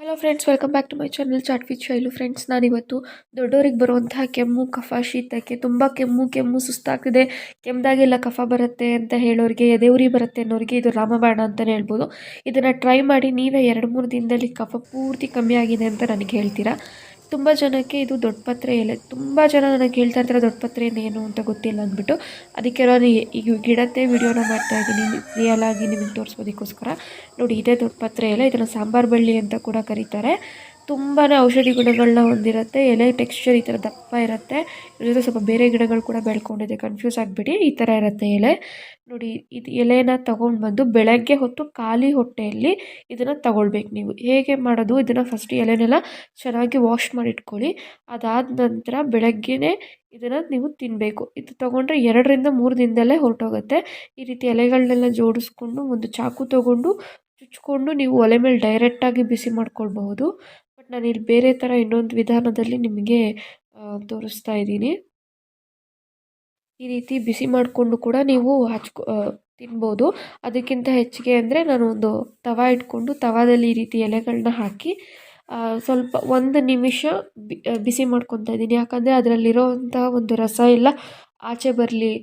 Hello friends, welcome back to my channel chat with Shailu. Friends, ನಾನಿವತ್ತು ದೊಡ್ಡೋರಿಗೆ ಬರುವಂತಹ ಕೆಮ್ಮು, ಕಫ, ಶೀತಕ್ಕೆ ತುಂಬ ಕೆಮ್ಮು ಸುಸ್ತಾಗ್ತಿದೆ, ಕೆಮ್ಮದಾಗೆಲ್ಲ ಕಫ ಬರುತ್ತೆ ಅಂತ ಹೇಳೋರಿಗೆ, ಎದೆಯುರಿ ಬರುತ್ತೆ ಅನ್ನೋರಿಗೆ ಇದು ರಾಮಬಾಣ ಅಂತಲೇ ಹೇಳ್ಬೋದು. ಇದನ್ನು ಟ್ರೈ ಮಾಡಿ ನೀವೇ 2-3 ದಿನದಲ್ಲಿ ಕಫ ಪೂರ್ತಿ ಕಮ್ಮಿ ಆಗಿದೆ ಅಂತ ನನಗೆ ಹೇಳ್ತೀರಾ. ತುಂಬ ಜನಕ್ಕೆ ಇದು ದೊಡ್ಡಪತ್ರೆ ಎಲೆ, ತುಂಬ ಜನ ನನಗೆ ಹೇಳ್ತಾ ಇರ್ತಾರೆ ದೊಡ್ಡಪತ್ರೆ ಏನು ಅಂತ ಗೊತ್ತಿಲ್ಲ ಅಂದ್ಬಿಟ್ಟು. ಅದಕ್ಕೆ ನಾನು ಈಗ ಗಿಡത്തെ ವಿಡಿಯೋನ ಮಾಡ್ತಾಯಿದ್ದೀನಿ, ರಿಯಲ್ ಆಗಿ ನಿಮಗೆ ತೋರಿಸೋದಕ್ಕೋಸ್ಕರ. ನೋಡಿ, ಇದೇ ದೊಡ್ಡಪತ್ರೆ ಎಲೆ, ಇದನ್ನು ಸಾಂಬಾರು ಬಳ್ಳಿ ಅಂತ ಕೂಡ ಕರೀತಾರೆ. ತುಂಬಾ ಔಷಧಿ ಗುಣಗಳನ್ನ ಹೊಂದಿರುತ್ತೆ. ಎಲೆ ಟೆಕ್ಸ್ಚರ್ ಈ ಥರ ದಪ್ಪ ಇರುತ್ತೆ. ಇದ್ರ ಜೊತೆ ಸ್ವಲ್ಪ ಬೇರೆ ಗಿಡಗಳು ಕೂಡ ಬೆಳ್ಕೊಂಡಿದೆ, ಕನ್ಫ್ಯೂಸ್ ಆಗಿಬಿಡಿ. ಈ ಥರ ಇರುತ್ತೆ ಎಲೆ. ನೋಡಿ, ಇದು ಎಲೆನ ತೊಗೊಂಡು ಬಂದು ಬೆಳಗ್ಗೆ ಹೊತ್ತು ಖಾಲಿ ಹೊಟ್ಟೆಯಲ್ಲಿ ಇದನ್ನು ತಗೊಳ್ಬೇಕು. ನೀವು ಹೇಗೆ ಮಾಡೋದು, ಇದನ್ನು ಫಸ್ಟ್ ಎಲೆನೆಲ್ಲ ಚೆನ್ನಾಗಿ ವಾಶ್ ಮಾಡಿ ಇಟ್ಕೊಳ್ಳಿ. ಅದಾದ ನಂತರ ಬೆಳಗ್ಗೆನೇ ಇದನ್ನು ನೀವು ತಿನ್ನಬೇಕು. ಇದು ತೊಗೊಂಡ್ರೆ 2-3 ದಿನದಲ್ಲೇ ಹೊರಟೋಗುತ್ತೆ. ಈ ರೀತಿ ಎಲೆಗಳನ್ನೆಲ್ಲ ಜೋಡಿಸ್ಕೊಂಡು ಒಂದು ಚಾಕು ತೊಗೊಂಡು ಚುಚ್ಕೊಂಡು ನೀವು ಒಲೆ ಮೇಲೆ ಡೈರೆಕ್ಟಾಗಿ ಬಿಸಿ ಮಾಡ್ಕೊಳ್ಬಹುದು. ಬಟ್ ನಾನು ಇಲ್ಲಿ ಬೇರೆ ಥರ ಇನ್ನೊಂದು ವಿಧಾನದಲ್ಲಿ ನಿಮಗೆ ತೋರಿಸ್ತಾ ಇದ್ದೀನಿ. ಈ ರೀತಿ ಬಿಸಿ ಮಾಡಿಕೊಂಡು ಕೂಡ ನೀವು ತಿನ್ಬೋದು. ಅದಕ್ಕಿಂತ ಹೆಚ್ಚಿಗೆ ಅಂದರೆ ನಾನು ಒಂದು ತವ ಇಟ್ಕೊಂಡು ತವಾದಲ್ಲಿ ಈ ರೀತಿ ಎಲೆಗಳನ್ನ ಹಾಕಿ ಸ್ವಲ್ಪ 1 ನಿಮಿಷ ಬಿಸಿ ಮಾಡ್ಕೊತಾ ಇದ್ದೀನಿ. ಯಾಕಂದರೆ ಅದರಲ್ಲಿರೋವಂತಹ ಒಂದು ರಸ ಎಲ್ಲ ಆಚೆ ಬರಲಿ,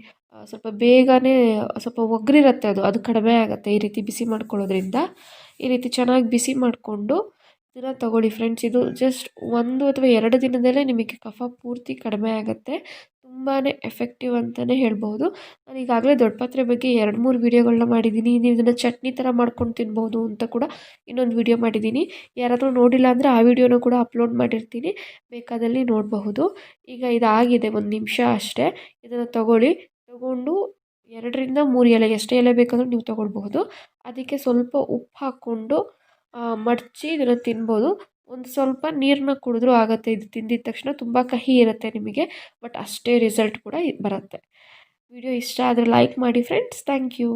ಸ್ವಲ್ಪ ಬೇಗನೆ ಸ್ವಲ್ಪ ಒಗ್ರಿರುತ್ತೆ, ಅದು ಕಡಿಮೆ ಆಗುತ್ತೆ ಈ ರೀತಿ ಬಿಸಿ ಮಾಡ್ಕೊಳ್ಳೋದ್ರಿಂದ. ಈ ರೀತಿ ಚೆನ್ನಾಗಿ ಬಿಸಿ ಮಾಡಿಕೊಂಡು ಇದನ್ನು ತಗೊಳ್ಳಿ ಫ್ರೆಂಡ್ಸ್. ಇದು ಜಸ್ಟ್ 1 ಅಥವಾ 2 ದಿನದಲ್ಲೇ ನಿಮಗೆ ಕಫ ಪೂರ್ತಿ ಕಡಿಮೆ ಆಗುತ್ತೆ. ತುಂಬಾ ಎಫೆಕ್ಟಿವ್ ಅಂತಲೇ ಹೇಳ್ಬೋದು. ನಾನು ಈಗಾಗಲೇ ದೊಡ್ಡಪತ್ರೆ ಬಗ್ಗೆ 2-3 ವೀಡಿಯೋಗಳನ್ನ ಮಾಡಿದ್ದೀನಿ. ನೀವು ಇದನ್ನು ಚಟ್ನಿ ಥರ ಮಾಡ್ಕೊಂಡು ತಿನ್ಬೋದು ಅಂತ ಕೂಡ ಇನ್ನೊಂದು ವೀಡಿಯೋ ಮಾಡಿದ್ದೀನಿ. ಯಾರಾದರೂ ನೋಡಿಲ್ಲ ಅಂದರೆ ಆ ವಿಡಿಯೋನ ಕೂಡ ಅಪ್ಲೋಡ್ ಮಾಡಿರ್ತೀನಿ, ಬೇಕಾದಲ್ಲಿ ನೋಡಬಹುದು. ಈಗ ಇದಾಗಿದೆ, 1 ನಿಮಿಷ ಅಷ್ಟೇ. ಇದನ್ನು ತಗೊಂಡು 2-3 ಎಲೆ, ಎಷ್ಟೇ ಎಲೆ ಬೇಕಾದರೂ ನೀವು ತೊಗೊಳ್ಬಹುದು. ಅದಕ್ಕೆ ಸ್ವಲ್ಪ ಉಪ್ಪು ಹಾಕ್ಕೊಂಡು ಮಡಚಿ ಇದನ್ನು ತಿನ್ಬೋದು. ಒಂದು ಸ್ವಲ್ಪ ನೀರನ್ನ ಕುಡಿದ್ರೂ ಆಗುತ್ತೆ. ಇದು ತಿಂದಿದ ತಕ್ಷಣ ತುಂಬ ಕಹಿ ಇರುತ್ತೆ ನಿಮಗೆ, ಬಟ್ ಅಷ್ಟೇ ರಿಸಲ್ಟ್ ಕೂಡ ಬರುತ್ತೆ. ವಿಡಿಯೋ ಇಷ್ಟ ಆದರೆ ಲೈಕ್ ಮಾಡಿ ಫ್ರೆಂಡ್ಸ್. Thank you.